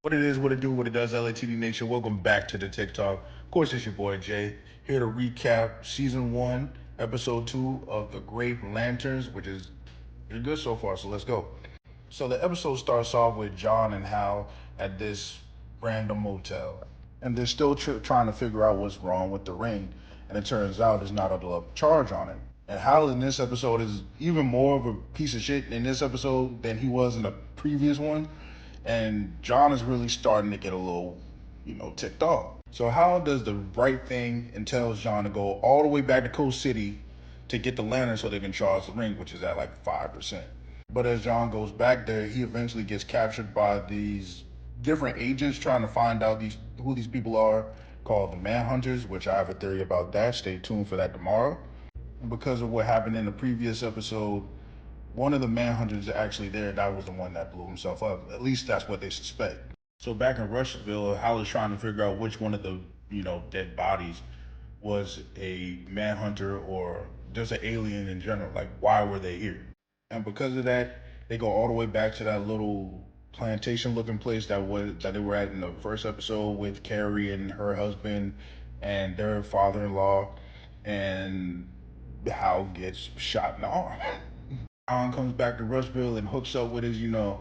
What it is, what it do, what it does, LATD Nation. Welcome back to the TikTok. Of course, it's your boy Jay here to recap season one, episode two of The Great Lanterns, which is pretty good so far. So let's go. So the episode starts off with John and Hal at this random motel, and they're still trying to figure out what's wrong with the ring. And it turns out there's not a charge on it. And Hal in this episode is even more of a piece of shit in this episode than he was in the previous one. And John is really starting to get a little, ticked off. So Hal does the right thing and tells John to go all the way back to Coast City to get the lantern so they can charge the ring, which is at like 5%. But as John goes back there, he eventually gets captured by these different agents trying to find out who these people are, called the Manhunters, which I have a theory about that. Stay tuned for that tomorrow. And because of what happened in the previous episode, one of the Manhunters is actually there. That was the one that blew himself up. At least that's what they suspect. So back in Rushville, Hal is trying to figure out which one of the dead bodies was a Manhunter or just an alien in general. Like, why were they here? And because of that, they go all the way back to that little plantation-looking place that they were at in the first episode with Carrie and her husband and their father-in-law, and Hal gets shot in the arm. Alan comes back to Rushville and hooks up with his, the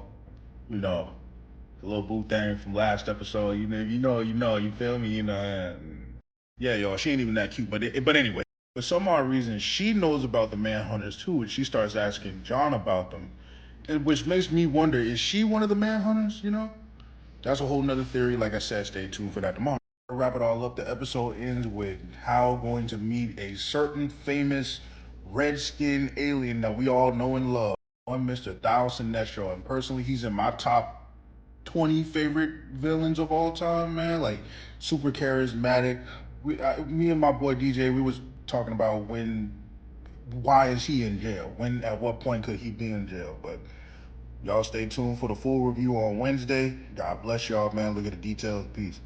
little boo thing from last episode. You feel me? Yeah, y'all, she ain't even that cute, but anyway. For some odd reason, she knows about the Manhunters too, and she starts asking John about them, and which makes me wonder: is she one of the Manhunters? That's a whole nother theory. Like I said, stay tuned for that tomorrow. To wrap it all up, the episode ends with Hal going to meet a certain famous red-skinned alien that we all know and love, one Mr. Thao Sinestro. And personally, he's in my top 20 favorite villains of all time, man. Like, super charismatic. Me and my boy DJ, we was talking about why is he in jail? At what point could he be in jail? But y'all stay tuned for the full review on Wednesday. God bless y'all, man. Look at the details. Peace.